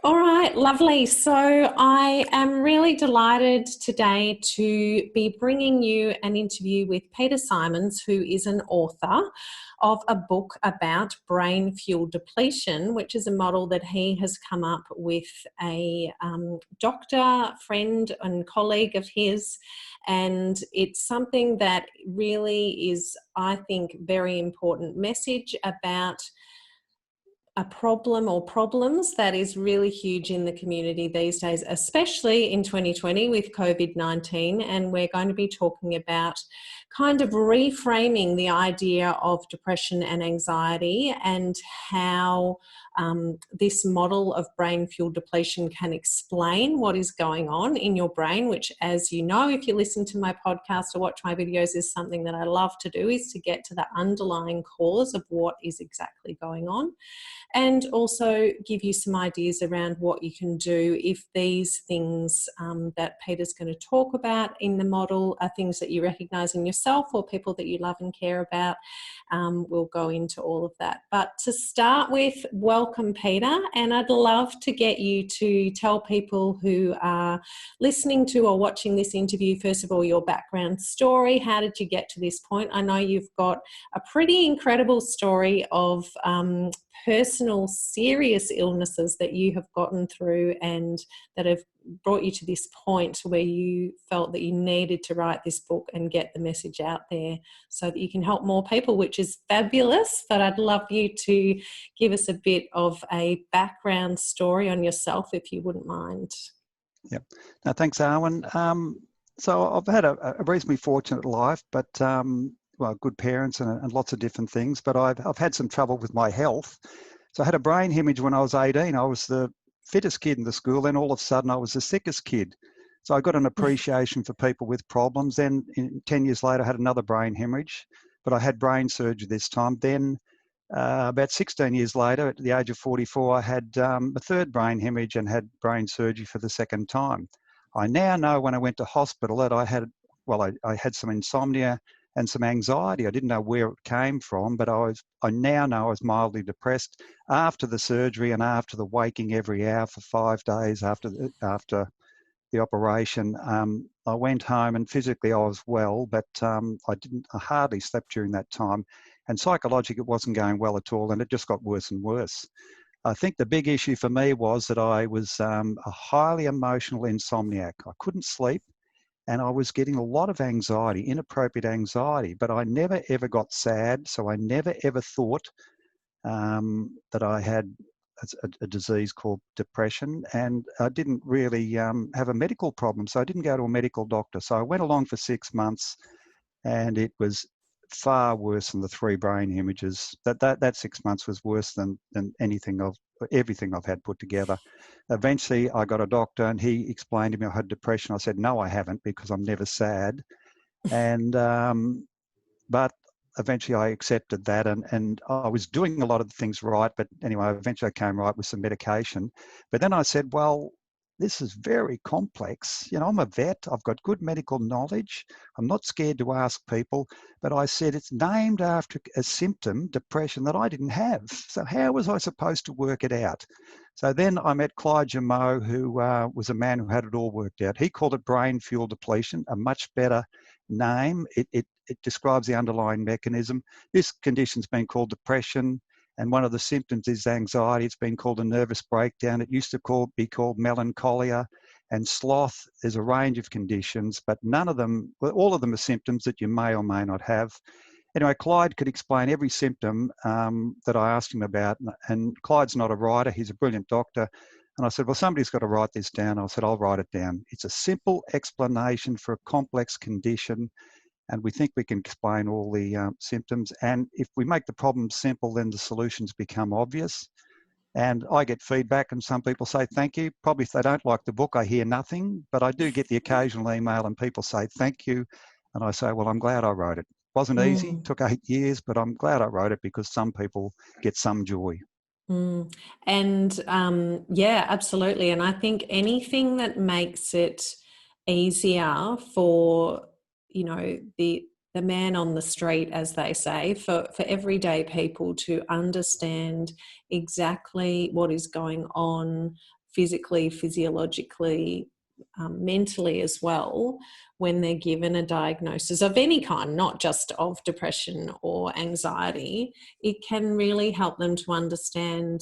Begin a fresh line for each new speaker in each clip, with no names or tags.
All right, lovely. So I am really delighted today to be bringing you an interview with Peter Symons, who is an author of a book about brain fuel depletion, which is a model that he has come up with a doctor, friend and colleague of his. And it's something that really is, I think, very important message about a problem or problems that is really huge in the community these days, especially in 2020 with COVID-19. And we're going to be talking about kind of reframing the idea of depression and anxiety and how this model of brain fuel depletion can explain what is going on in your brain, which, as you know, if you listen to my podcast or watch my videos, is something that I love to do, is to get to the underlying cause of what is exactly going on. And also give you some ideas around what you can do if these things that Peter's going to talk about in the model are things that you recognise in yourself or people that you love and care about. We'll go into all of that. But to start with, welcome, Peter. And I'd love to get you to tell people who are listening to or watching this interview, first of all, your background story. How did you get to this point? I know you've got a pretty incredible story of personal serious illnesses that you have gotten through and that have brought you to this point where you felt that you needed to write this book and get the message out there so that you can help more people, which is fabulous. But I'd love you to give us a bit of a background story on yourself, if you wouldn't mind.
Yep. No, thanks, Arwen. So I've had a reasonably fortunate life, but well, good parents and lots of different things, but I've had some trouble with my health. So I had a brain hemorrhage when I was 18. I was the fittest kid in the school, then all of a sudden I was the sickest kid. So I got an appreciation for people with problems. Then 10 years later, I had another brain hemorrhage, but I had brain surgery this time. Then about 16 years later, at the age of 44, I had a third brain hemorrhage and had brain surgery for the second time. I now know when I went to hospital that I had some insomnia and some anxiety. I didn't know where it came from, but I now know I was mildly depressed after the surgery and after the waking every hour for 5 days after the operation. I went home and physically I was well, but I hardly slept during that time. And psychologically it wasn't going well at all, and it just got worse and worse. I think the big issue for me was that I was a highly emotional insomniac. I couldn't sleep. And I was getting a lot of anxiety, inappropriate anxiety, but I never ever got sad. So I never ever thought that I had a disease called depression, and I didn't really have a medical problem. So I didn't go to a medical doctor. So I went along for 6 months, and it was far worse than the 3 brain hemorrhages. That 6 months was worse than everything I've had put together. Eventually, I got a doctor and he explained to me I had depression. I said, no, I haven't, because I'm never sad. And but eventually I accepted that, and I was doing a lot of the things right. But anyway, eventually I came right with some medication. But then I said, well, this is very complex. You know, I'm a vet. I've got good medical knowledge. I'm not scared to ask people. But I said it's named after a symptom, depression, that I didn't have. So how was I supposed to work it out? So then I met Clyde Jumeaux, who was a man who had it all worked out. He called it brain fuel depletion, a much better name. It describes the underlying mechanism. This condition's been called depression. And one of the symptoms is anxiety. It's been called a nervous breakdown. It used to be called melancholia and sloth. There's a range of conditions, but all of them are symptoms that you may or may not have. Anyway, Clyde could explain every symptom that I asked him about. And Clyde's not a writer. He's a brilliant doctor. And I said, well, somebody's got to write this down. I said, I'll write it down. It's a simple explanation for a complex condition. And we think we can explain all the symptoms. And if we make the problem simple, then the solutions become obvious. And I get feedback, and some people say, thank you. Probably if they don't like the book, I hear nothing. But I do get the occasional email and people say, thank you. And I say, well, I'm glad I wrote it. Wasn't easy, took 8 years, but I'm glad I wrote it because some people get some joy.
And yeah, absolutely. And I think anything that makes it easier for, you know, the man on the street, as they say, for everyday people to understand exactly what is going on physically, physiologically, mentally as well, when they're given a diagnosis of any kind, not just of depression or anxiety, it can really help them to understand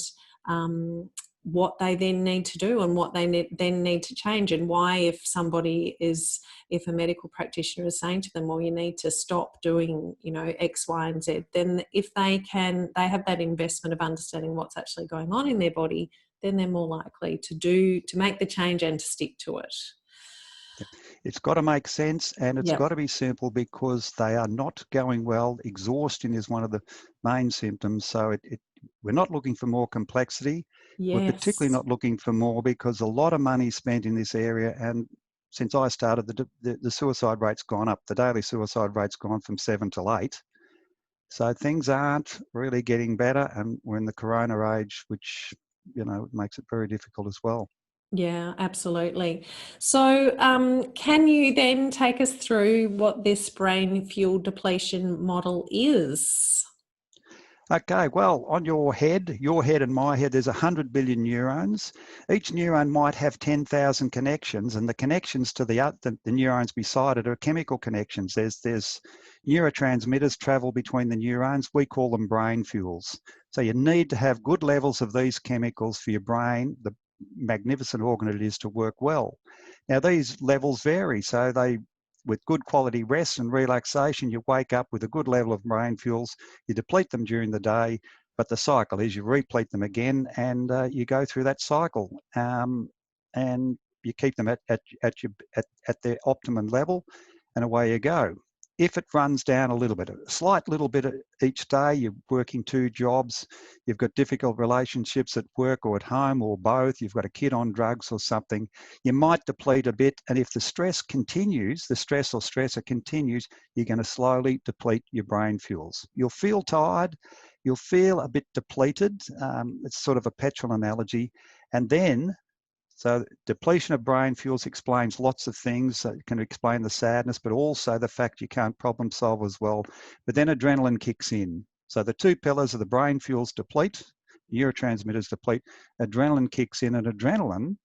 what they then need to do and what they then need to change, and why, if a medical practitioner is saying to them, well, you need to stop doing, X, Y, and Z, then if they have that investment of understanding what's actually going on in their body, then they're more likely to make the change and to stick to it.
It's got to make sense, and it's
Yep.
got to be simple, because they are not going well. Exhaustion is one of the main symptoms. So we're not looking for more complexity.
Yes.
We're particularly not looking for more, because a lot of money is spent in this area. And since I started, the suicide rate's gone up. The daily suicide rate's gone from 7 to 8. So things aren't really getting better, and we're in the corona age, which makes it very difficult as well.
Yeah, absolutely. So can you then take us through what this brain fuel depletion model is?
Okay, well, on your head and my head, there's 100 billion neurons. Each neuron might have 10,000 connections, and the connections to the neurons beside it are chemical connections. There's neurotransmitters travel between the neurons. We call them brain fuels. So you need to have good levels of these chemicals for your brain, the magnificent organ it is, to work well. Now, these levels vary, so with good quality rest and relaxation, you wake up with a good level of brain fuels. You deplete them during the day, but the cycle is you replete them again, and you go through that cycle, and you keep them at their optimum level, and away you go. If it runs down a little bit, a slight little bit each day, you're working 2 jobs, you've got difficult relationships at work or at home or both, you've got a kid on drugs or something, you might deplete a bit. And if the stress continues, the stress or stressor continues, you're going to slowly deplete your brain fuels. You'll feel tired, you'll feel a bit depleted. It's sort of a petrol analogy. And then, so depletion of brain fuels explains lots of things. It can explain the sadness, but also the fact you can't problem solve as well. But then adrenaline kicks in. So the 2 pillars of the brain fuels deplete, neurotransmitters deplete, adrenaline kicks in, and adrenaline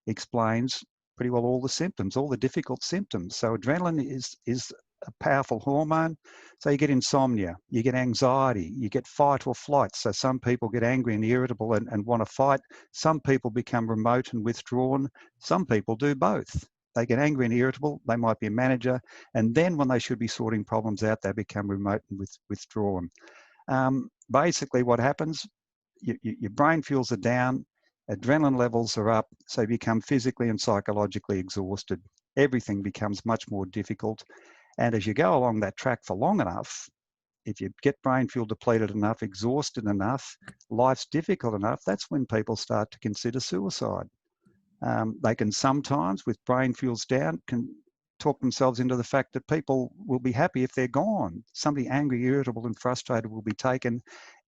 explains pretty well all the symptoms, all the difficult symptoms. So adrenaline is a powerful hormone. So you get insomnia, you get anxiety, you get fight or flight. So some people get angry and irritable and want to fight. Some people become remote and withdrawn. Some people do both. They get angry and irritable, they might be a manager, and then when they should be sorting problems out, they become remote and withdrawn. Basically what happens, your brain fuels are down, adrenaline levels are up, so you become physically and psychologically exhausted. Everything becomes much more difficult. And as you go along that track for long enough, if you get brain fuel depleted enough, exhausted enough, life's difficult enough, that's when people start to consider suicide. They can sometimes, with brain fuels down, can talk themselves into the fact that people will be happy if they're gone. Somebody angry, irritable and frustrated will be taken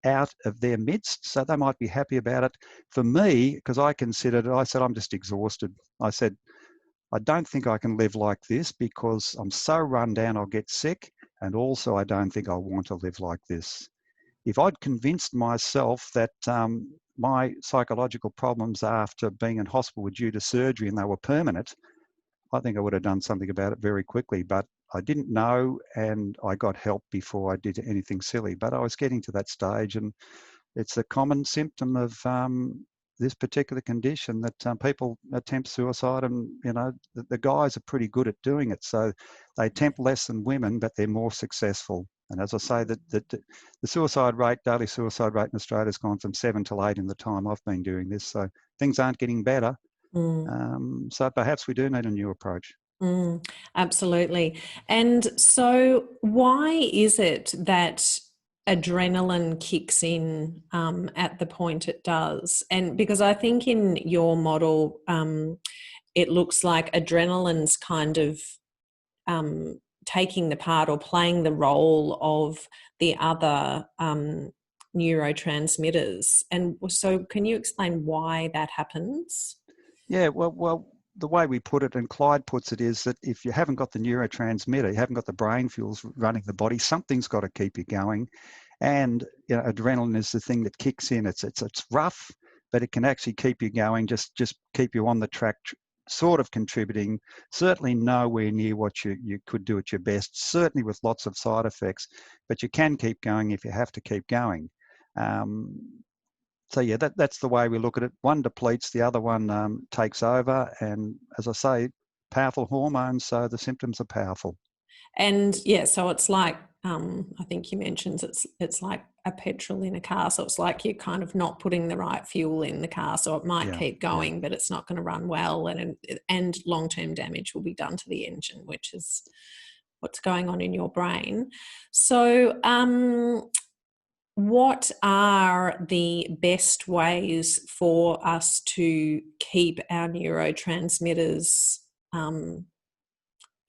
out of their midst, so they might be happy about it. For me, because I said, I'm just exhausted. I said, I don't think I can live like this, because I'm so run down I'll get sick, and also I don't think I want to live like this. If I'd convinced myself that my psychological problems after being in hospital were due to surgery and they were permanent, I think I would have done something about it very quickly. But I didn't know, and I got help before I did anything silly. But I was getting to that stage, and it's a common symptom of this particular condition that people attempt suicide, and the guys are pretty good at doing it. So they attempt less than women, but they're more successful. And as I say, the suicide rate, daily suicide rate in Australia has gone from 7 to 8 in the time I've been doing this. So things aren't getting better. So perhaps we do need a new approach.
Absolutely. And so why is it that adrenaline kicks in at the point it does? And because I think in your model, it looks like adrenaline's kind of taking the part or playing the role of the other neurotransmitters. And so can you explain why that happens?
Yeah, well, the way we put it, and Clyde puts it, is that if you haven't got the neurotransmitter, you haven't got the brain fuels running the body, something's got to keep you going. And adrenaline is the thing that kicks in. It's rough, but it can actually keep you going, just keep you on the track, sort of contributing, certainly nowhere near what you could do at your best, certainly with lots of side effects, but you can keep going if you have to keep going. So yeah, that's the way we look at it. One depletes, the other one takes over, and as I say, powerful hormones, so the symptoms are powerful.
And yeah, so it's like, I think you mentioned it's like a petrol in a car. So it's like you're kind of not putting the right fuel in the car. So it might keep going, but it's not going to run well, and long-term damage will be done to the engine, which is what's going on in your brain. So what are the best ways for us to keep our neurotransmitters,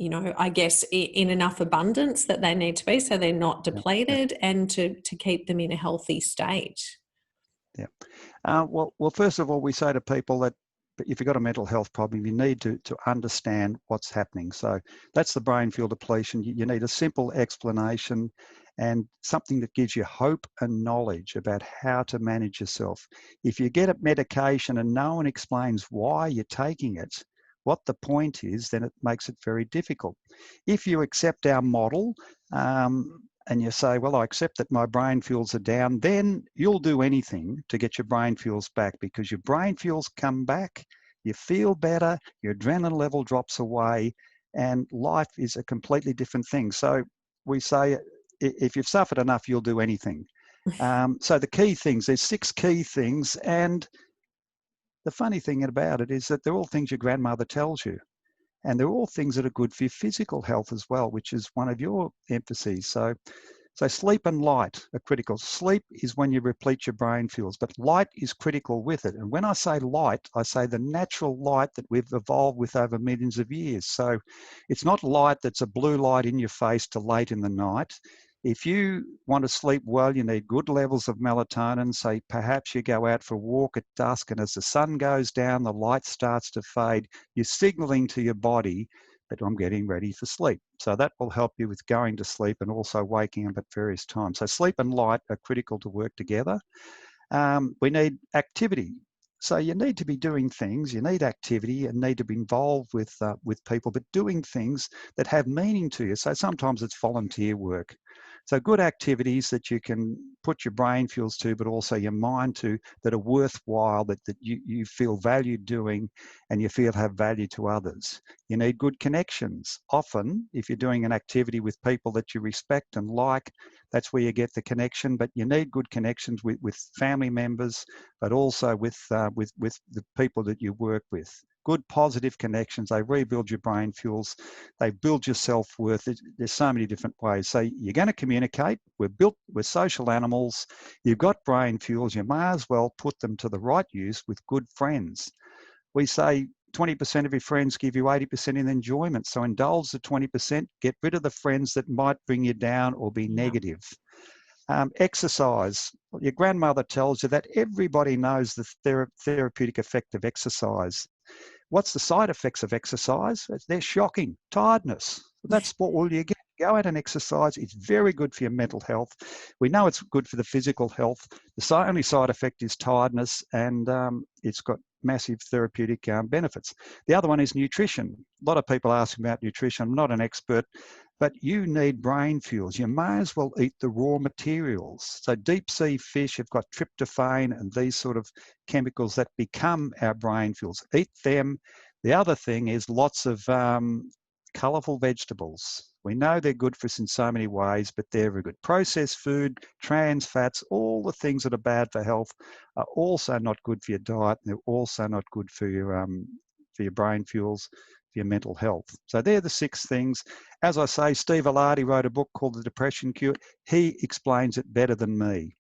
I guess in enough abundance that they need to be, so they're not depleted, and to keep them in a healthy state?
Yeah. Well, first of all, we say to people that if you've got a mental health problem, you need to understand what's happening. So that's the brain fuel depletion. You need a simple explanation and something that gives you hope and knowledge about how to manage yourself. If you get a medication and no one explains why you're taking it, what the point is, then it makes it very difficult. If you accept our model, and you say, well, I accept that my brain fuels are down, then you'll do anything to get your brain fuels back, because your brain fuels come back, you feel better, your adrenaline level drops away, and life is a completely different thing. So we say, if you've suffered enough, you'll do anything. So the key things, there's 6 key things, and the funny thing about it is that they're all things your grandmother tells you. And they're all things that are good for your physical health as well, which is one of your emphases. So sleep and light are critical. Sleep is when you replete your brain fuels, but light is critical with it. And when I say light, I say the natural light that we've evolved with over millions of years. So it's not light that's a blue light in your face till late in the night. If you want to sleep well, you need good levels of melatonin. So perhaps you go out for a walk at dusk, and as the sun goes down, the light starts to fade. You're signaling to your body that I'm getting ready for sleep. So that will help you with going to sleep and also waking up at various times. So sleep and light are critical to work together. We need activity. So you need to be doing things, you need activity, and need to be involved with people, but doing things that have meaning to you. So sometimes it's volunteer work. So good activities that you can put your brain fuels to, but also your mind to, that are worthwhile, that you feel valued doing, and you feel have value to others. You need good connections. Often, if you're doing an activity with people that you respect and like, that's where you get the connection. But you need good connections with family members, but also with the people that you work with. Good positive connections, they rebuild your brain fuels, they build your self-worth. There's so many different ways. So you're going to communicate, we're social animals, you've got brain fuels, you may as well put them to the right use with good friends. We say 20% of your friends give you 80% in enjoyment. So indulge the 20%, get rid of the friends that might bring you down or be negative. Exercise. Your grandmother tells you that everybody knows the therapeutic effect of exercise. What's the side effects of exercise? They're shocking. Tiredness. That's what all you get. Go out and exercise. It's very good for your mental health. We know it's good for the physical health. The only side effect is tiredness, and it's got massive therapeutic benefits. The other one is nutrition. A lot of people ask about nutrition. I'm not an expert, but you need brain fuels. You may as well eat the raw materials. So deep sea fish have got tryptophan and these sort of chemicals that become our brain fuels. Eat them. The other thing is lots of colourful vegetables. We know they're good for us in so many ways, but they're very good. Processed food, trans fats, all the things that are bad for health are also not good for your diet, and they're also not good for your brain fuels, for your mental health. So they're the 6 things. As I say, Steve Allardy wrote a book called The Depression Cure. He explains it better than me.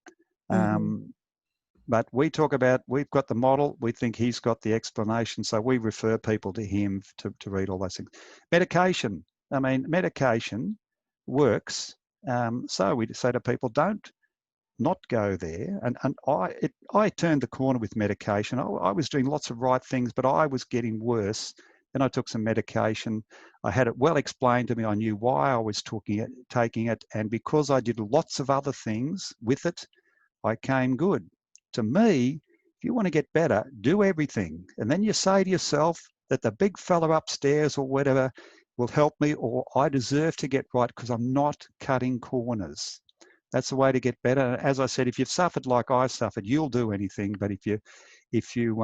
But we've got the model, we think he's got the explanation, so we refer people to him to read all those things. Medication. I mean, medication works. So we say to people, don't not go there. And I turned the corner with medication. I was doing lots of right things, but I was getting worse. Then I took some medication. I had it well explained to me. I knew why I was taking it. And because I did lots of other things with it, I came good. To me, if you want to get better, do everything. And then you say to yourself that the big fella upstairs or whatever will help me, or I deserve to get right because I'm not cutting corners. That's the way to get better. As I said, if you've suffered like I suffered, you'll do anything. But if you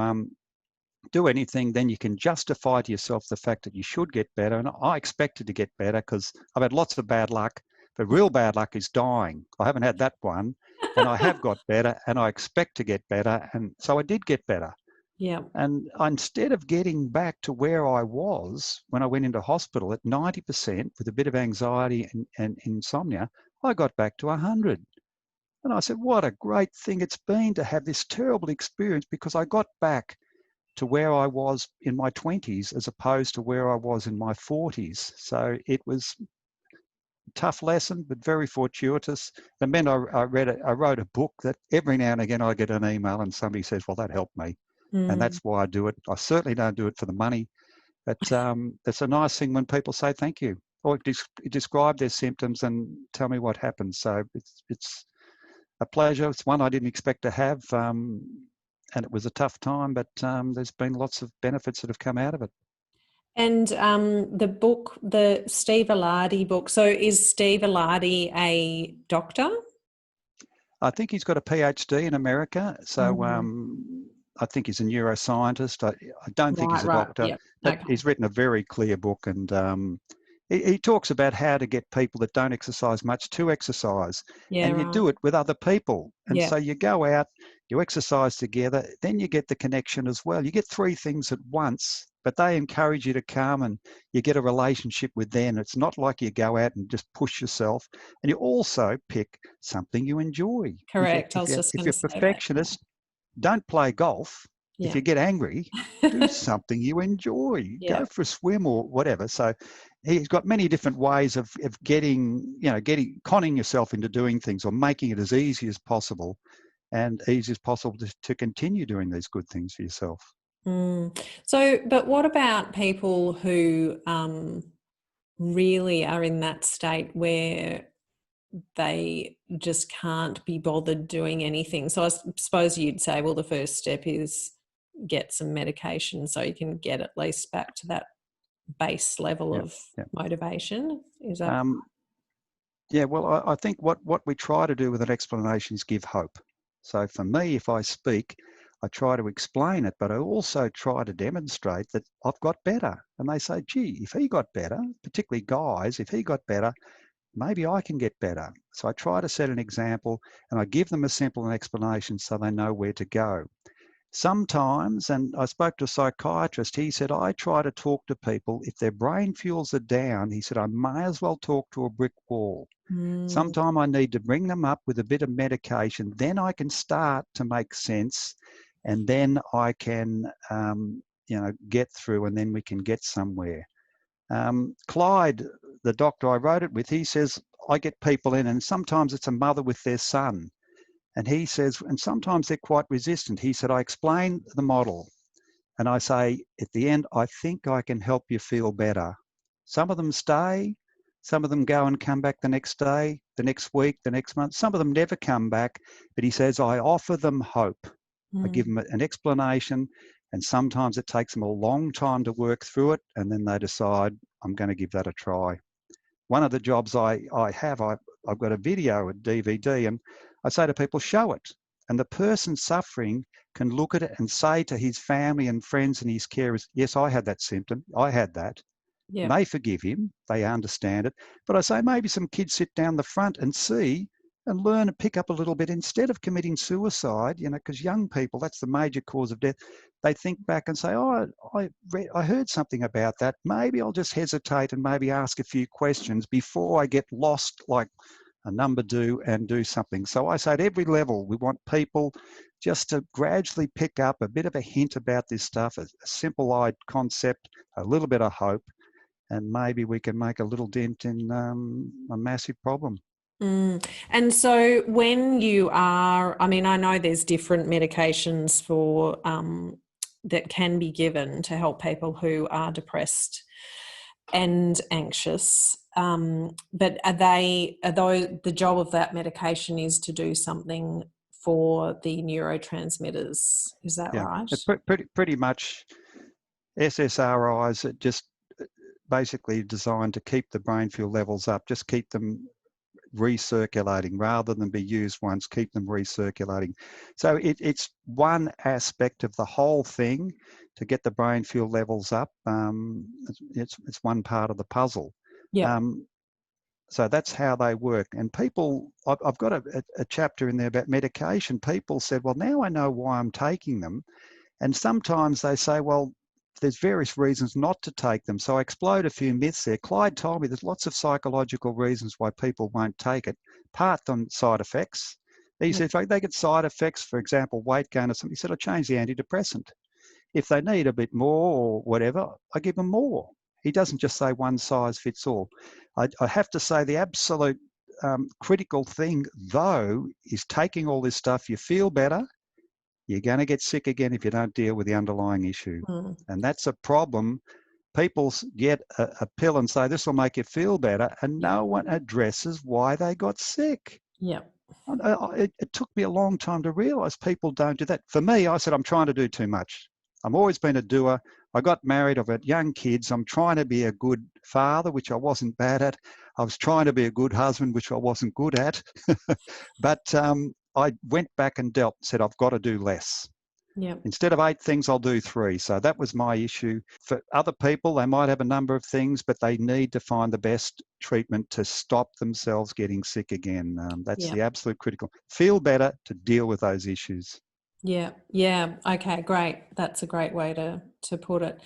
do anything, then you can justify to yourself the fact that you should get better. And I expected to get better because I've had lots of bad luck, but real bad luck is dying. I haven't had that one, and I have got better, and I expect to get better. And so I did get better.
Yeah.
And instead of getting back to where I was when I went into hospital at 90% with a bit of anxiety and insomnia, I got back to 100. And I said, what a great thing it's been to have this terrible experience, because I got back to where I was in my 20s as opposed to where I was in my 40s. So it was a tough lesson, but very fortuitous. It meant I wrote a book that every now and again I get an email and somebody says, well, that helped me. And that's why I do it. I certainly don't do it for the money, but it's a nice thing when people say thank you, or describe their symptoms and tell me what happened. So it's a pleasure. It's one I didn't expect to have. And it was a tough time, but there's been lots of benefits that have come out of it.
And the book, the Steve Allardy book. So is Steve Allardy a doctor?
I think he's got a PhD in America. So I think he's a neuroscientist. I don't think he's a doctor,
Yep.
but
Okay.
he's written a very clear book. And he talks about how to get people that don't exercise much to exercise.
Yeah,
And you
right.
do it with other people. And
Yeah.
so you go out, you exercise together, then you get the connection as well. You get three things at once, but they encourage you to come and you get a relationship with them. It's not like you go out and just push yourself. And you also pick something you enjoy.
Correct. I was just
If
going
you're
to
a
say that.
perfectionist, don't play golf.
Yeah.
If you get angry, do something you enjoy.
Yeah.
Go for a swim or whatever. So he's got many different ways of conning yourself into doing things, or making it as easy as possible and easy as possible to continue doing these good things for yourself.
So, but what about people who really are in that state where they just can't be bothered doing anything? So I suppose you'd say, well, the first step is get some medication so you can get at least back to that base level of motivation. Is that?
Well, I think what we try to do with an explanation is give hope. So for me, if I speak, I try to explain it, but I also try to demonstrate that I've got better. And they say, gee, if he got better, particularly guys, if he got better, maybe I can get better. So I try to set an example, and I give them a simple explanation so they know where to go. Sometimes, and I spoke to a psychiatrist, he said, I try to talk to people, if their brain fuels are down, he said, I may as well talk to a brick wall. Sometimes I need to bring them up with a bit of medication, then I can start to make sense, and then I can, get through, and then we can get somewhere. Clyde, the doctor I wrote it with, he says, I get people in, and sometimes it's a mother with their son. And he says, and sometimes they're quite resistant. He said, I explain the model and I say, at the end, I think I can help you feel better. Some of them stay, some of them go and come back the next day, the next week, the next month. Some of them never come back, but he says, I offer them hope. I give them an explanation, and sometimes it takes them a long time to work through it, and then they decide, I'm going to give that a try. One of the jobs I've got a video, a DVD, and I say to people, show it. And the person suffering can look at it and say to his family and friends and his carers, yes, I had that symptom, I had that. Yeah. And they forgive him, they understand it. But I say maybe some kids sit down the front and see and learn and pick up a little bit instead of committing suicide, because young people, that's the major cause of death. They think back and say, oh, I heard something about that. Maybe I'll just hesitate and maybe ask a few questions before I get lost like a number do and do something. So I say at every level, we want people just to gradually pick up a bit of a hint about this stuff, a simple concept, a little bit of hope, and maybe we can make a little dent in a massive problem.
And so when you are, I mean, I know there's different medications for that can be given to help people who are depressed and anxious, but are the job of that medication is to do something for the neurotransmitters. Is that
Yeah,
right?
it's pretty much SSRIs are just basically designed to keep the brain fuel levels up, just keep them recirculating rather than be used once, keep them recirculating. So it's one aspect of the whole thing to get the brain fuel levels up. It's one part of the puzzle.
Yeah.
So that's how they work. And people, I've got a chapter in there about medication. People said, well, now I know why I'm taking them. And sometimes they say, well, there's various reasons not to take them. So I explode a few myths there. Clyde told me there's lots of psychological reasons why people won't take it, apart from side effects. He said, if they get side effects, for example, weight gain or something, he said, I change the antidepressant. If they need a bit more or whatever, I give them more. He doesn't just say one size fits all. I have to say the absolute critical thing, though, is taking all this stuff, you feel better, you're going to get sick again if you don't deal with the underlying issue. And that's a problem. People get a pill and say, this will make you feel better, and no one addresses why they got sick.
Yeah.
It took me a long time to realise people don't do that. For me, I said, I'm trying to do too much. I've always been a doer. I got married, I've got young kids. I'm trying to be a good father, which I wasn't bad at. I was trying to be a good husband, which I wasn't good at. But I went back and said, I've got to do less.
Yeah.
Instead of 8 things, I'll do 3. So that was my issue. For other people, they might have a number of things, but they need to find the best treatment to stop themselves getting sick again. That's the absolute critical. Feel better to deal with those issues.
Yeah. Yeah. Okay, great. That's a great way to put it.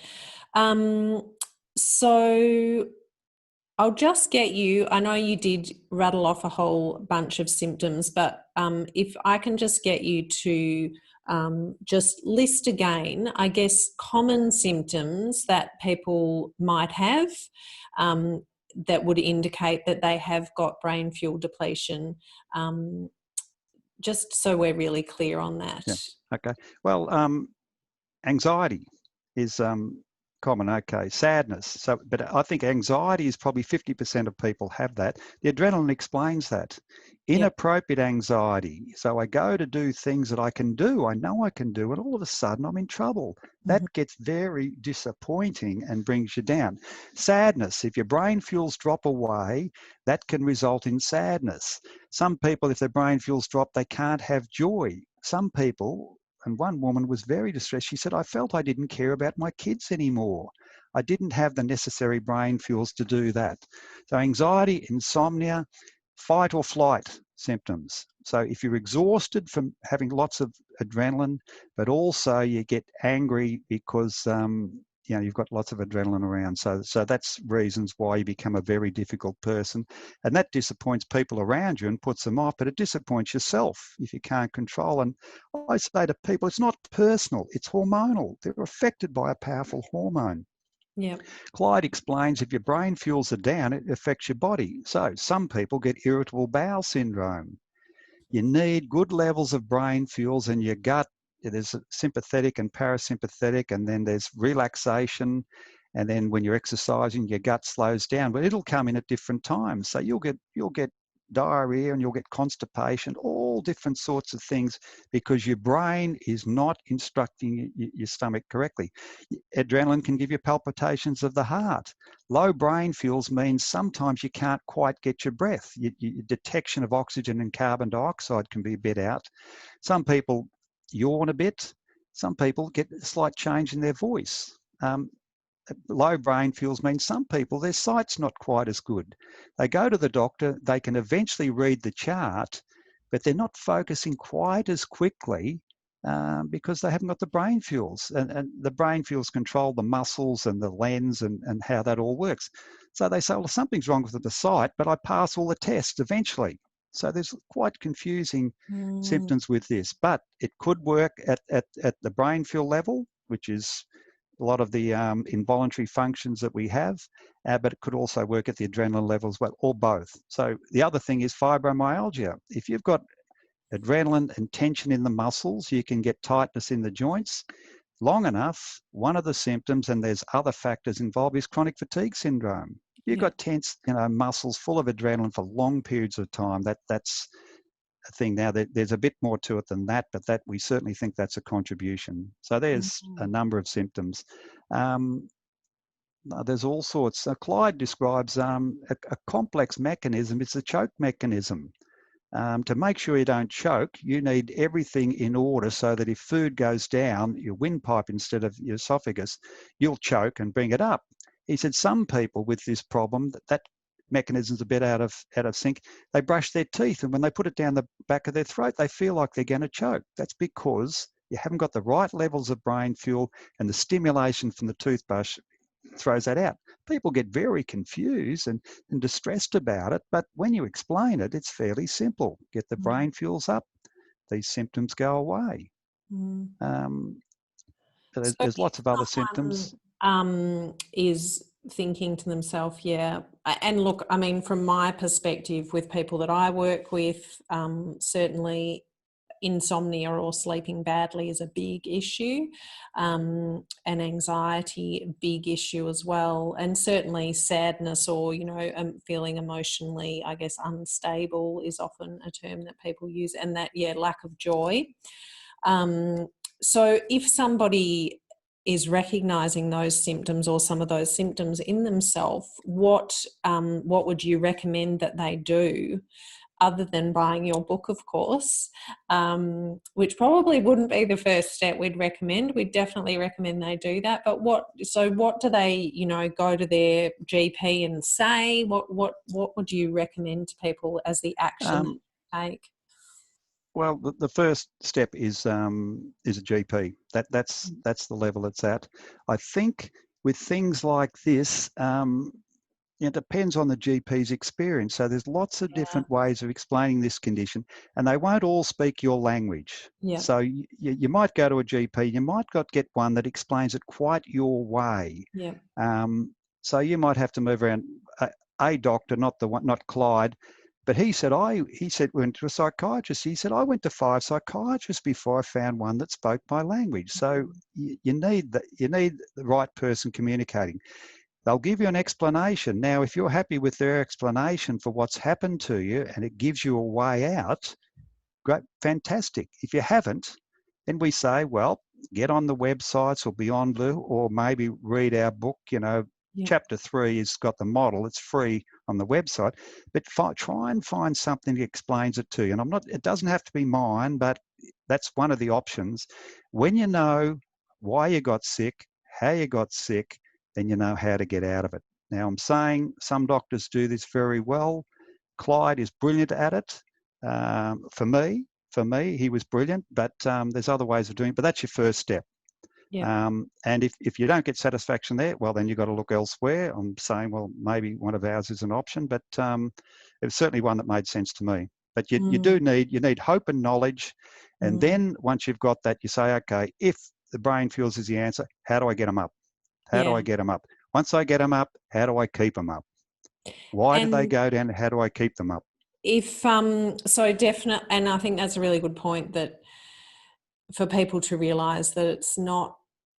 So I'll just get you, I know you did rattle off a whole bunch of symptoms, but if I can just get you to just list again, I guess, common symptoms that people might have that would indicate that they have got brain fuel depletion, just so we're really clear on that.
Yeah. Okay. Well, anxiety is common. Okay. Sadness. So, but I think anxiety is probably 50% of people have that. The adrenaline explains that. Inappropriate anxiety. So I go to do things that I can do, I know I can do, and all of a sudden I'm in trouble. That gets very disappointing and brings you down. Sadness. If your brain fuels drop away, that can result in sadness. Some people, if their brain fuels drop, they can't have joy. Some people, and one woman was very distressed. She said, I felt I didn't care about my kids anymore. I didn't have the necessary brain fuels to do that. So anxiety, insomnia, fight or flight symptoms. So if you're exhausted from having lots of adrenaline, but also you get angry because you've got lots of adrenaline around. So that's reasons why you become a very difficult person. And that disappoints people around you and puts them off, but it disappoints yourself if you can't control. And I say to people, it's not personal, it's hormonal. They're affected by a powerful hormone.
Yeah.
Clyde explains if your brain fuels are down, it affects your body. So some people get irritable bowel syndrome. You need good levels of brain fuels in your gut. There's sympathetic and parasympathetic, and then there's relaxation. And then when you're exercising, your gut slows down, but it'll come in at different times. So you'll get diarrhea and you'll get constipation, all different sorts of things because your brain is not instructing your stomach correctly. Adrenaline can give you palpitations of the heart. Low brain fuels means sometimes you can't quite get your breath. Your detection of oxygen and carbon dioxide can be a bit out. Some people yawn a bit. Some people get a slight change in their voice. Low brain fuels means some people, their sight's not quite as good. They go to the doctor, they can eventually read the chart, but they're not focusing quite as quickly because they haven't got the brain fuels. And the brain fuels control the muscles and the lens and how that all works. So they say, well, something's wrong with the sight, but I pass all the tests eventually. So there's quite confusing symptoms with this, but it could work at the brain fuel level, which is a lot of the involuntary functions that we have, but it could also work at the adrenaline level as well, or both. So the other thing is fibromyalgia. If you've got adrenaline and tension in the muscles, you can get tightness in the joints. Long enough, one of the symptoms, and there's other factors involved, is chronic fatigue syndrome. You've got tense, muscles full of adrenaline for long periods of time. That's thing. Now, there's a bit more to it than that, but that we certainly think that's a contribution. So there's a number of symptoms. There's all sorts. Clyde describes a complex mechanism. It's a choke mechanism. To make sure you don't choke, you need everything in order so that if food goes down your windpipe instead of your esophagus, you'll choke and bring it up. He said some people with this problem, that mechanism's a bit out of sync, they brush their teeth, and when they put it down the back of their throat, they feel like they're going to choke. That's because you haven't got the right levels of brain fuel, and the stimulation from the toothbrush throws that out. People get very confused and distressed about it, but when you explain it, it's fairly simple. Get the brain fuels up, these symptoms go away.
So
there's lots of other symptoms.
Is thinking to themselves, yeah, and look, I mean, from my perspective with people that I work with, certainly insomnia or sleeping badly is a big issue, and anxiety, a big issue as well, and certainly sadness or, you know, feeling emotionally, I guess, unstable is often a term that people use, and that, yeah, lack of joy. So if somebody is recognizing those symptoms or some of those symptoms in themselves, what would you recommend that they do, other than buying your book, of course, which probably wouldn't be the first step we'd recommend. We'd definitely recommend they do that. But what do they, you know, go to their GP and say? What would you recommend to people as the action to take?
Well, the first step is a GP. That's the level it's at. I think with things like this, it depends on the GP's experience. So there's lots of different ways of explaining this condition, and they won't all speak your language.
Yeah.
So you might go to a GP, you might get one that explains it quite your way.
Yeah.
So you might have to move around. A doctor, not Clyde, but he said went to a psychiatrist. He said, I went to 5 psychiatrists before I found one that spoke my language. So you need the right person communicating. They'll give you an explanation. Now, if you're happy with their explanation for what's happened to you and it gives you a way out, great, fantastic. If you haven't, then we say, well, get on the websites or Beyond Blue, or maybe read our book. You know, Chapter 3 has got the model. It's free on the website. But try and find something that explains it to you. And it doesn't have to be mine, but that's one of the options. When you know why you got sick, how you got sick, then you know how to get out of it. Now, I'm saying some doctors do this very well. Clyde is brilliant at it. For me, he was brilliant, but there's other ways of doing it, but that's your first step. Yeah. And if you don't get satisfaction there, well, then you've got to look elsewhere. I'm saying, well, maybe one of ours is an option, but it was certainly one that made sense to me. But you need hope and knowledge. And then once you've got that, you say, okay, if the brain fuels is the answer, how do I get them up? How do I get them up? Once I get them up, how do I keep them up? Why do they go down? How do I keep them up?
If so definitely, and I think that's a really good point, that for people to realise that it's not,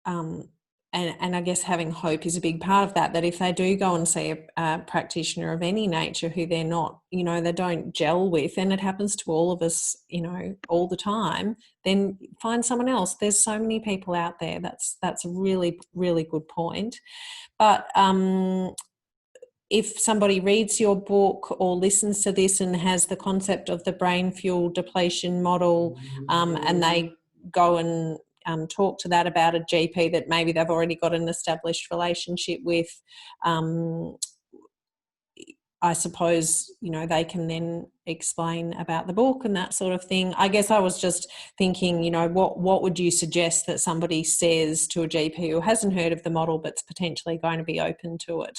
and I guess having hope is a big part of that, that if they do go and see a practitioner of any nature who they're not, you know, they don't gel with, and it happens to all of us, you know, all the time, then find someone else. There's so many people out there. That's a really, really good point. But if somebody reads your book or listens to this and has the concept of the brain fuel depletion model, and they go and talk to that about a GP that maybe they've already got an established relationship with, I suppose, you know, they can then explain about the book and that sort of thing. I guess I was just thinking, you know, what would you suggest that somebody says to a GP who hasn't heard of the model but's potentially going to be open to it?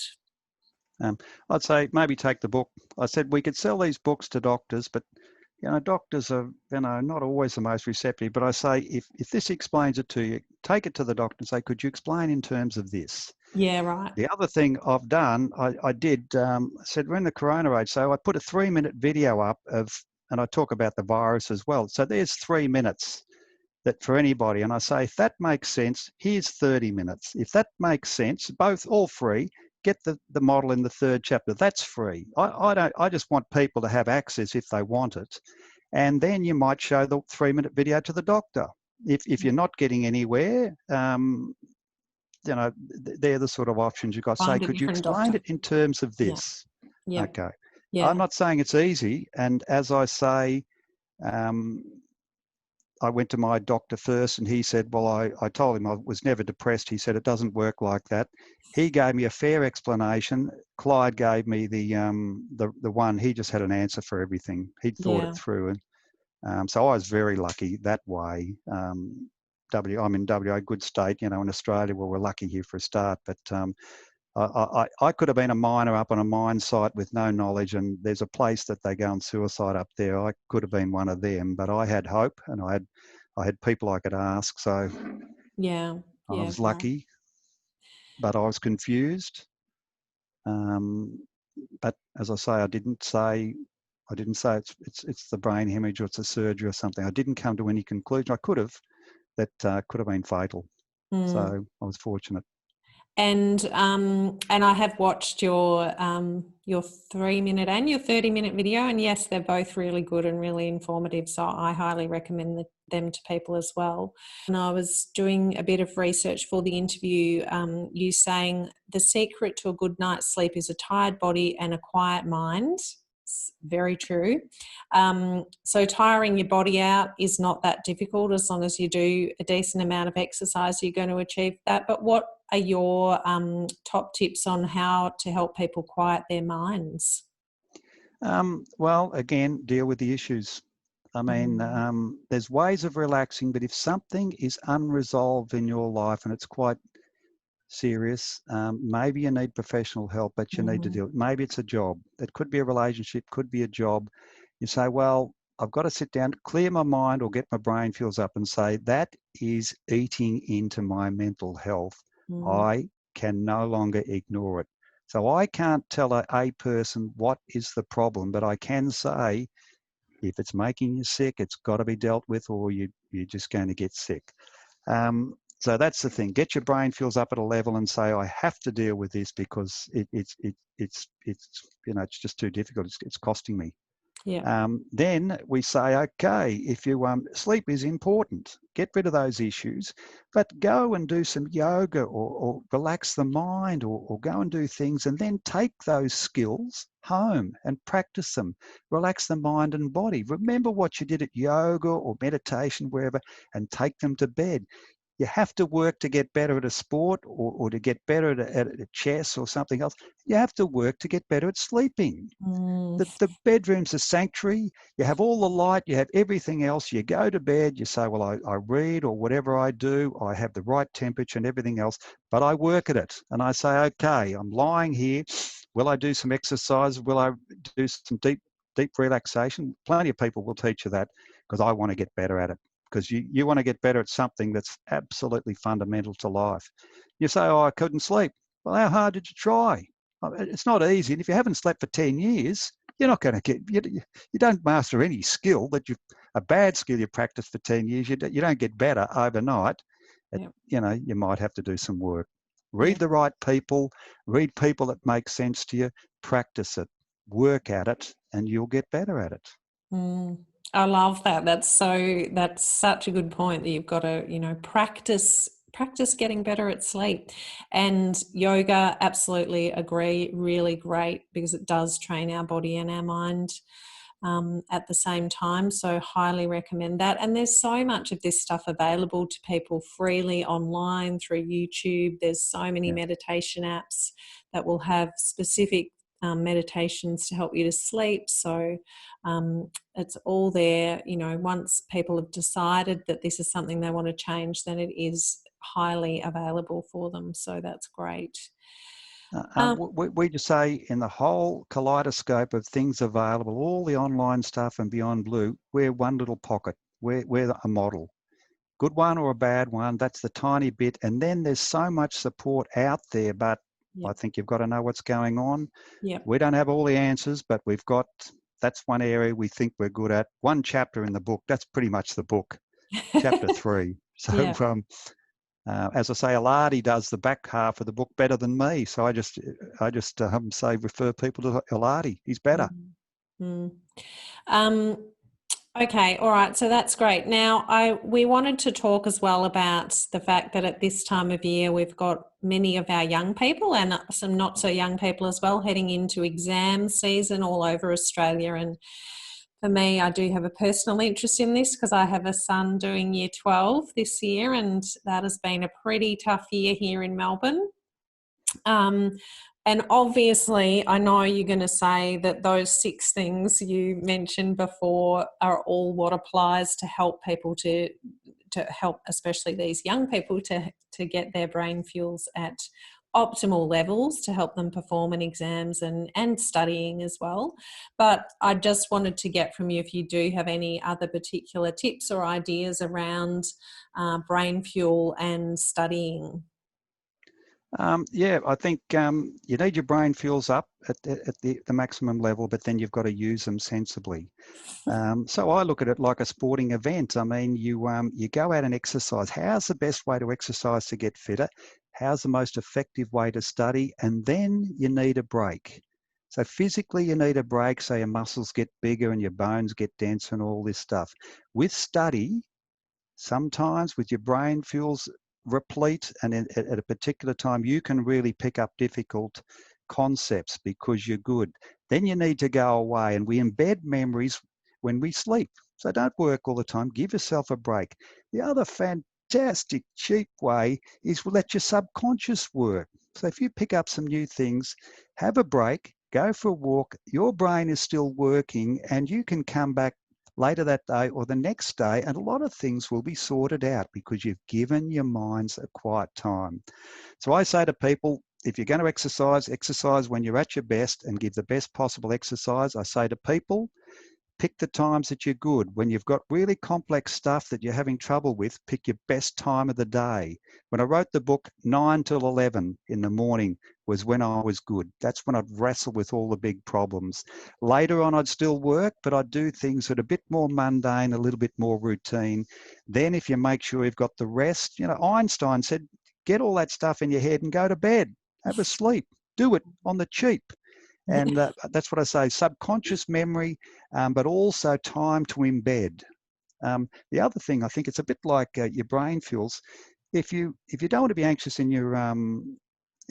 I'd say maybe take the book. I said we could sell these books to doctors, but you know, doctors are, you know, not always the most receptive. But I say if this explains it to you, take it to the doctor and say, could you explain in terms of this?
Yeah, right.
The other thing I've done, I said we're in the corona age, so I put a 3-minute video up and I talk about the virus as well. So there's 3 minutes that for anybody, and I say if that makes sense, here's 30 minutes. If that makes sense, all free. Get the model in the 3rd chapter. That's free. I just want people to have access if they want it. And then you might show the 3-minute video to the doctor. If you're not getting anywhere, they're the sort of options you've got. Say,
Find a
could you
different
explain
doctor.
it in terms of this?
Yeah.
Okay.
Yeah.
I'm not saying it's easy. And as I say, I went to my doctor first and he said, well, I told him I was never depressed. He said, it doesn't work like that. He gave me a fair explanation. Clyde gave me the one, he just had an answer for everything. He'd thought it through. And so I was very lucky that way. I'm in WA, good state, in Australia, well, we're lucky here for a start, but I could have been a miner up on a mine site with no knowledge, and there's a place that they go on suicide up there. I could have been one of them, but I had hope, and I had people I could ask. So I was lucky, but I was confused. But as I say, I didn't say it's the brain hemorrhage or it's a surgery or something. I didn't come to any conclusion. I could have. That could have been fatal. So I was fortunate.
And I have watched your 3-minute and your 30-minute video, and yes, they're both really good and really informative. So I highly recommend them to people as well. And I was doing a bit of research for the interview. You saying the secret to a good night's sleep is a tired body and a quiet mind. It's very true. So tiring your body out is not that difficult as long as you do a decent amount of exercise. You're going to achieve that. But what are your top tips on how to help people quiet their minds?
Well, again, deal with the issues. I mean, there's ways of relaxing, but if something is unresolved in your life and it's quite serious, maybe you need professional help, but you need to deal. Maybe it's a job. It could be a relationship, could be a job. You say, well, I've got to sit down, clear my mind or get my brain fuels up and say, that is eating into my mental health. I can no longer ignore it. So I can't tell a person what is the problem, but I can say, if it's making you sick, it's got to be dealt with, or you're just going to get sick. So that's the thing. Get your brain fuels up at a level and say, I have to deal with this because it's just too difficult. It's costing me.
Yeah.
Then we say, okay, if you sleep is important, get rid of those issues, but go and do some yoga or relax the mind or go and do things, and then take those skills home and practice them. Relax the mind and body. Remember what you did at yoga or meditation, wherever, and take them to bed. You have to work to get better at a sport or to get better at chess or something else. You have to work to get better at sleeping. The bedroom's a sanctuary. You have all the light, you have everything else. You go to bed, you say, well, I read or whatever I do, I have the right temperature and everything else, but I work at it. And I say, okay, I'm lying here. Will I do some exercise? Will I do some deep relaxation? Plenty of people will teach you that because I want to get better at it. Because you want to get better at something that's absolutely fundamental to life. You say, oh, I couldn't sleep. Well, how hard did you try? It's not easy. And if you haven't slept for 10 years, you're not going to you don't master any skill a bad skill you practice for 10 years. You don't get better overnight. You might have to do some work. Read the right people, read people that make sense to you, practice it, work at it, and you'll get better at it.
I love that. That's such a good point that you've got to, practice getting better at sleep. And yoga, absolutely agree, really great because it does train our body and our mind at the same time. So highly recommend that. And there's so much of this stuff available to people freely online through YouTube. There's so many meditation apps that will have specific meditations to help you to sleep. So it's all there. Once people have decided that this is something they want to change, then it is highly available for them. So that's great.
We just say in the whole kaleidoscope of things available, all the online stuff and Beyond Blue, we're one little pocket. We're a model. Good one or a bad one, that's the tiny bit. And then there's so much support out there, but I think you've got to know what's going on. We don't have all the answers, but that's one area we think we're good at. One chapter in the book, that's pretty much the book, chapter 3. So as I say, Allardy does the back half of the book better than me. So I just say refer people to Allardy. He's better.
Okay, all right. So that's great. Now, we wanted to talk as well about the fact that at this time of year we've got many of our young people and some not so young people as well heading into exam season all over Australia. And for me, I do have a personal interest in this because I have a son doing year 12 this year, and that has been a pretty tough year here in Melbourne. Um, and obviously, I know you're going to say that those 6 things you mentioned before are all what applies to help people to help, especially these young people, to get their brain fuels at optimal levels to help them perform in exams and studying as well. But I just wanted to get from you if you do have any other particular tips or ideas around brain fuel and studying.
Yeah, I think you need your brain fuels up at the maximum level, but then you've got to use them sensibly. So I look at it like a sporting event. I mean, you go out and exercise. How's the best way to exercise to get fitter? How's the most effective way to study? And then you need a break. So physically, you need a break so your muscles get bigger and your bones get denser and all this stuff. With study, sometimes with your brain fuels replete and at a particular time, you can really pick up difficult concepts because you're good. Then you need to go away, and we embed memories when we sleep. So don't work all the time. Give yourself a break. The other fantastic cheap way is let your subconscious work. So if you pick up some new things, have a break, go for a walk, your brain is still working, and you can come back later that day or the next day, and a lot of things will be sorted out because you've given your minds a quiet time. So I say to people, if you're going to exercise, exercise when you're at your best and give the best possible exercise. I say to people, pick the times that you're good. When you've got really complex stuff that you're having trouble with, pick your best time of the day. When I wrote the book, 9 till 11 in the morning was when I was good. That's when I'd wrestle with all the big problems. Later on, I'd still work, but I'd do things that are a bit more mundane, a little bit more routine. Then if you make sure you've got the rest, Einstein said, get all that stuff in your head and go to bed. Have a sleep. Do it on the cheap. And that's what I say, subconscious memory, but also time to embed. The other thing, I think it's a bit like your brain fuels. If you don't want to be anxious in your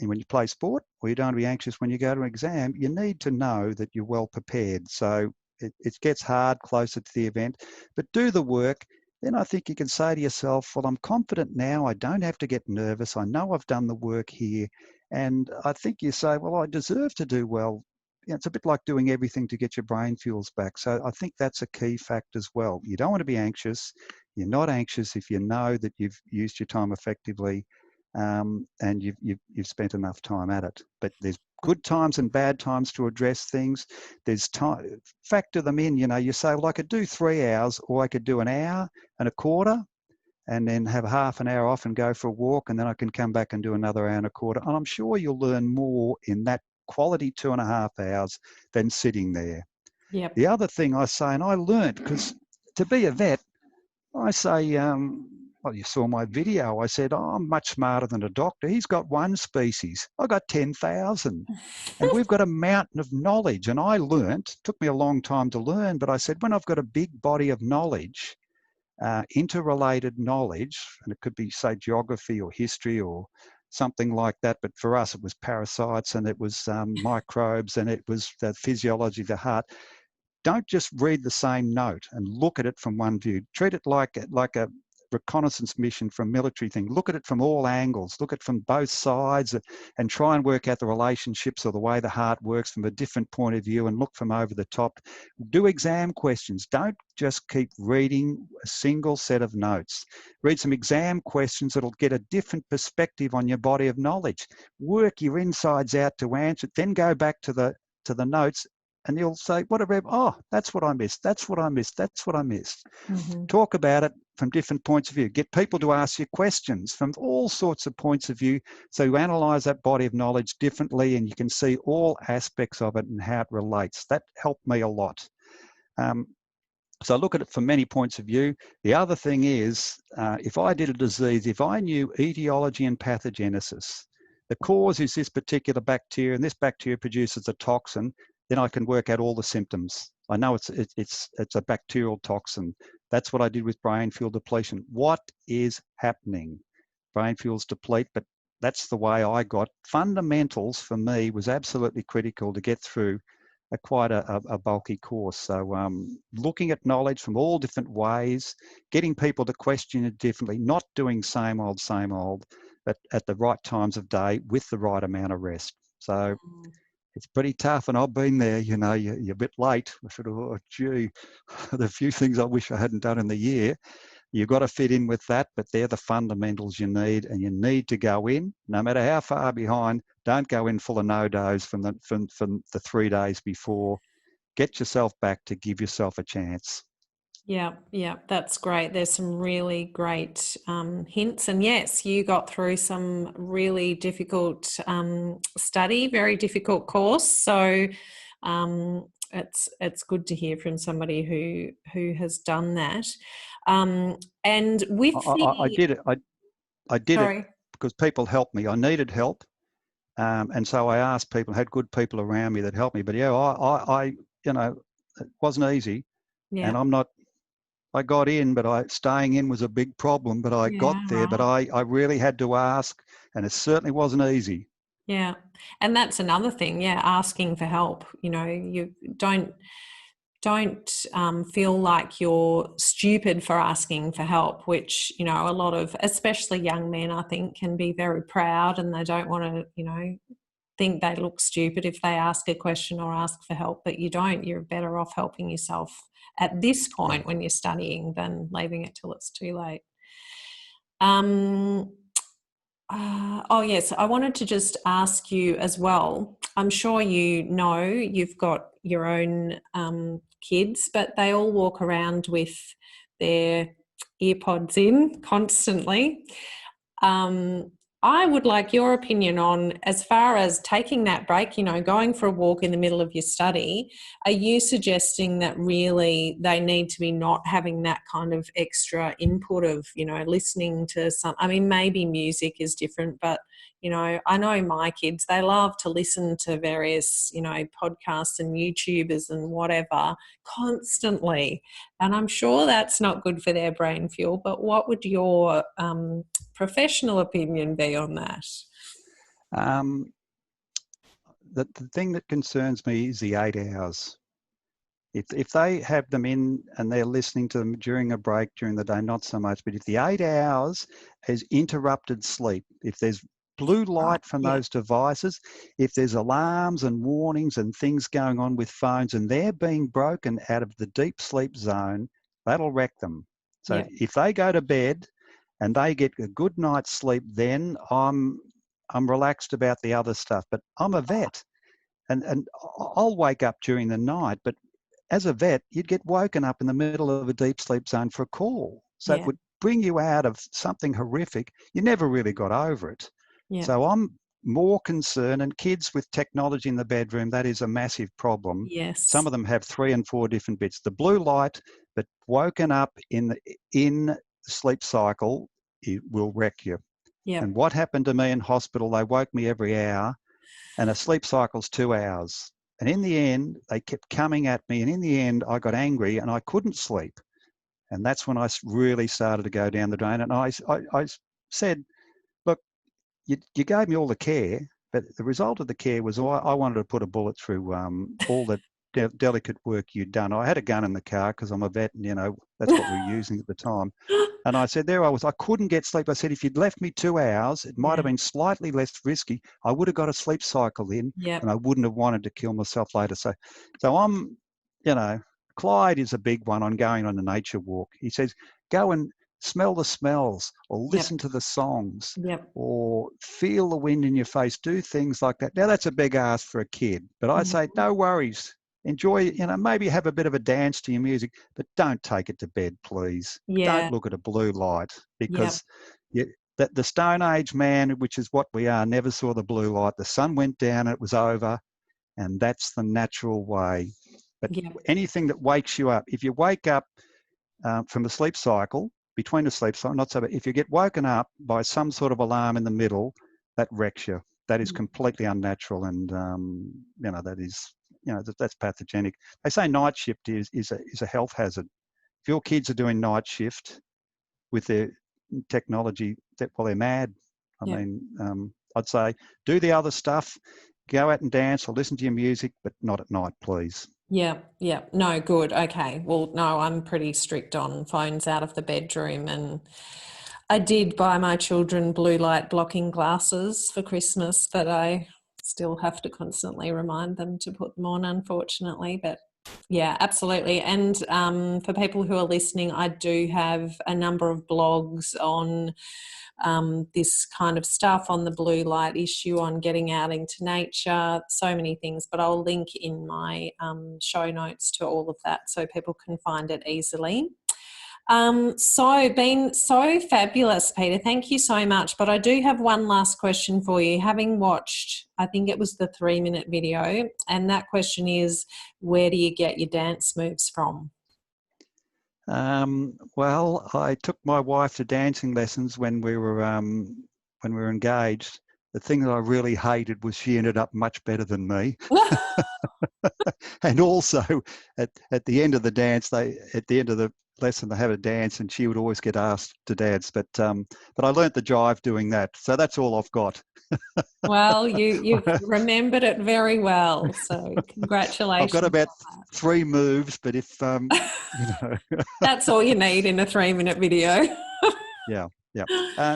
when you play sport, or you don't want to be anxious when you go to an exam, you need to know that you're well prepared. So it gets hard closer to the event, but do the work. Then I think you can say to yourself, well, I'm confident now. I don't have to get nervous. I know I've done the work here. And I think you say, well, I deserve to do well. It's a bit like doing everything to get your brain fuels back. So I think that's a key fact as well. You don't want to be anxious. You're not anxious if you know that you've used your time effectively, and you've spent enough time at it. But there's good times and bad times to address things. There's time, factor them in. You say, well, I could do 3 hours, or I could do an hour and a quarter, and then have half an hour off and go for a walk, and then I can come back and do another hour and a quarter. And I'm sure you'll learn more in that quality 2.5 hours than sitting there.
Yep.
The other thing I say, and I learned, because to be a vet, I say, well, you saw my video. I said, oh, I'm much smarter than a doctor. He's got 1 species. I got 10,000. And we've got a mountain of knowledge. And I learnt, took me a long time to learn, but I said, when I've got a big body of knowledge, interrelated knowledge, and it could be, say, geography or history or something like that, but for us it was parasites, and it was microbes, and it was the physiology of the heart. Don't just read the same note and look at it from one view. Treat it like a reconnaissance mission for a military thing. Look at it from all angles. Look at it from both sides, and try and work out the relationships or the way the heart works from a different point of view, and look from over the top. Do exam questions. Don't just keep reading a single set of notes. Read some exam questions that'll get a different perspective on your body of knowledge. Work your insides out to answer it. Then go back to the notes, and you'll say, what I read, oh, that's what I missed, that's what I missed, that's what I missed.
Mm-hmm.
Talk about it from different points of view. Get people to ask you questions from all sorts of points of view, so you analyse that body of knowledge differently, and you can see all aspects of it and how it relates. That helped me a lot. So I look at it from many points of view. The other thing is, if I did a disease, if I knew etiology and pathogenesis, the cause is this particular bacteria, and this bacteria produces a toxin, then I can work out all the symptoms. I know it's a bacterial toxin. That's what I did with brain fuel depletion. What is happening? Brain fuels deplete, but that's the way I got. Fundamentals for me was absolutely critical to get through quite a bulky course. So looking at knowledge from all different ways, getting people to question it differently, not doing same old, but at the right times of day with the right amount of rest. So it's pretty tough, and I've been there. You know, you're a bit late. I sort of, oh, gee, there are a few things I wish I hadn't done in the year. You've got to fit in with that, but they're the fundamentals you need, and you need to go in, no matter how far behind. Don't go in full of no-dos from the 3 days before. Get yourself back to give yourself a chance.
Yeah, that's great. There's some really great hints. And yes, you got through some really difficult study, very difficult course. So it's good to hear from somebody who has done that. And with
I did it. I did it
sorry.
because people helped me. I needed help, and so I asked people. Had good people around me that helped me. But yeah, I you know, it wasn't easy,
Yeah.
and I'm not. I got in, but staying in was a big problem. But I got
Yeah,
there. But
right.
I really had to ask, and it certainly wasn't easy.
Yeah. And that's another thing. Yeah, asking for help. You know, you don't feel like you're stupid for asking for help, which, you know, a lot of, especially young men, I think, can be very proud, and they don't want to, you know, think they look stupid if they ask a question or ask for help, but you don't. You're better off helping yourself at this
Yeah.
point when you're studying than leaving it till it's too late. Oh, yes. I wanted to just ask you as well. I'm sure you know you've got your own kids, but they all walk around with their earpods in constantly. Um, I would like your opinion on, as far as taking that break, you know, going for a walk in the middle of your study. Are you suggesting that really they need to be not having that kind of extra input of, you know, listening to some, I mean, maybe music is different, but, you know, I know my kids, they love to listen to various, you know, podcasts and YouTubers and whatever constantly. And I'm sure that's not good for their brain fuel, but what would your professional opinion be on that?
Um, the thing that concerns me is the 8 hours. If they have them in and they're listening to them during a break during the day, not so much. But if the 8 hours has interrupted sleep, if there's blue
Right.
light from
Yeah.
those devices, if there's alarms and warnings and things going on with phones and they're being broken out of the deep sleep zone, that'll wreck them. So
Yeah.
if they go to bed and they get a good night's sleep, then I'm relaxed about the other stuff. But I'm a vet, and I'll wake up during the night, but as a vet, you'd get woken up in the middle of a deep sleep zone for a call. So it
Yeah.
would bring you out of something horrific. You never really got over it.
Yeah.
So I'm more concerned, and kids with technology in the bedroom, that is a massive problem. Some
Yes.
of them have 3 and 4 different bits. The blue light, but woken up in the sleep cycle, it will wreck you.
Yeah.
And what happened to me in hospital, they woke me every hour, and a sleep cycle's 2 hours. And in the end, they kept coming at me. And in the end, I got angry and I couldn't sleep. And that's when I really started to go down the drain. And I said, look, you gave me all the care, but the result of the care was I wanted to put a bullet through all the delicate work you'd done. I had a gun in the car because I'm a vet and, you know, that's what we were using at the time. And I said, there I was, I couldn't get sleep. I said, if you'd left me 2 hours, it might
Yeah.
have been slightly less risky. I would have got a sleep cycle in
Yeah.
and I wouldn't have wanted to kill myself later. So I'm, you know, Clyde is a big one on going on a nature walk. He says, go and smell the smells or
Yep.
listen to the songs
Yep.
or feel the wind in your face, do things like that. Now that's a big ask for a kid, but I say, no worries. Enjoy, you know, maybe have a bit of a dance to your music, but don't take it to bed, please.
Yeah.
Don't look at a blue light
Yep.
because the Stone Age man, which is what we are, never saw the blue light. The sun went down, it was over, and that's the natural way. But
Yep.
anything that wakes you up, if you wake up from a sleep cycle, between a sleep cycle, not so, but if you get woken up by some sort of alarm in the middle, that wrecks you. That is completely unnatural, and you know, that is that's pathogenic. They say night shift is a health hazard. If your kids are doing night shift with their technology, they're mad. I mean, I'd say do the other stuff, go out and dance or listen to your music, but not at night, please.
Yeah. No, good. Okay. Well, no, I'm pretty strict on phones out of the bedroom, and I did buy my children blue light blocking glasses for Christmas, but I still have to constantly remind them to put them on, unfortunately. But yeah, absolutely. And for people who are listening, I do have a number of blogs on this kind of stuff, on the blue light issue, on getting out into nature, so many things. But I'll link in my show notes to all of that so people can find it easily. So been so fabulous, Peter. Thank you so much. But I do have one last question for you. Having watched, I think it was the 3-minute video, and that question is, where do you get your dance moves from?
Well, I took my wife to dancing lessons when we were engaged. The thing that I really hated was she ended up much better than me. And also, at the end of the dance, at the end of the lesson, they have a dance, and she would always get asked to dance. But I learnt the jive doing that, so that's all I've got.
Well, you've remembered it very well, so congratulations.
I've got about 3 moves, but if
that's all you need in a 3-minute video.
Yeah.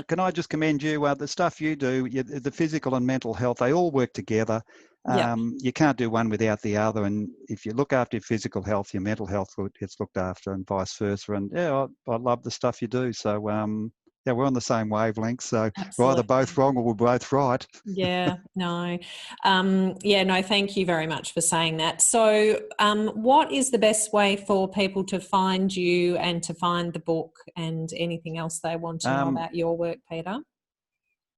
Can I just commend you? The stuff you do, the physical and mental health, they all work together. You can't do one without the other. And if you look after your physical health, your mental health gets looked after, and vice versa. And I love the stuff you do. So we're on the same wavelength. So we're either both wrong or we're both right.
No. Thank you very much for saying that. So what is the best way for people to find you and to find the book and anything else they want to know about your work, Peter?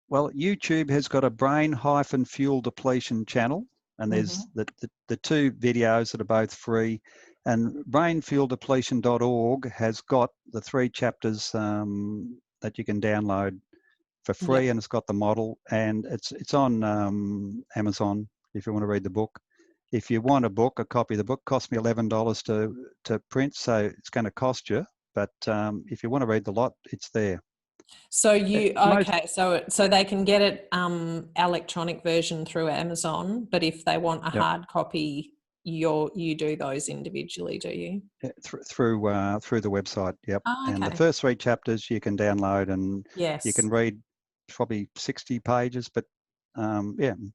Well, YouTube has got a brain-fuel depletion channel, and there's the 2 videos that are both free. And brainfueldepletion.org has got the 3 chapters that you can download for free, and it's got the model, and it's on Amazon if you want to read the book. If you want a copy of the book costs me $11 to print, so it's going to cost you. But if you want to read the lot, it's there.
So so they can get it electronic version through Amazon, but if they want a hard copy, you do those individually, do you?
Yeah, through the website, yep.
Oh, okay.
And the first 3 chapters you can download, and you can read probably 60 pages, but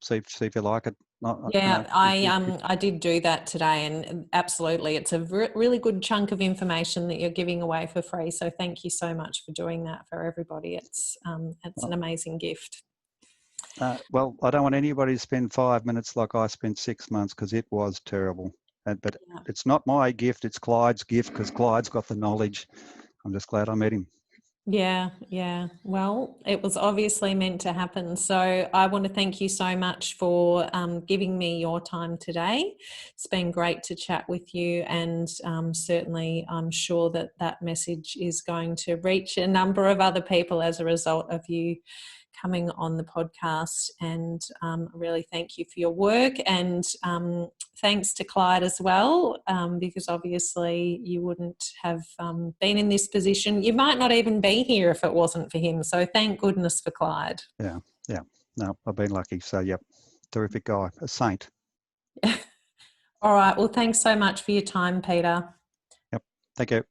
see if you like it.
I did do that today, and absolutely, it's a really good chunk of information that you're giving away for free. So thank you so much for doing that for everybody. It's an amazing gift.
Well, I don't want anybody to spend 5 minutes like I spent 6 months, because it was terrible. But it's not my gift; it's Clyde's gift, because Clyde's got the knowledge. I'm just glad I met him.
Yeah. Well, it was obviously meant to happen. So I want to thank you so much for giving me your time today. It's been great to chat with you, and certainly I'm sure that message is going to reach a number of other people as a result of you coming on the podcast. And really thank you for your work, and thanks to Clyde as well, because obviously you wouldn't have been in this position. You might not even be here if it wasn't for him. So thank goodness for Clyde.
Yeah. No, I've been lucky. So, yep, terrific guy, a saint.
All right. Well, thanks so much for your time, Peter.
Yep. Thank you.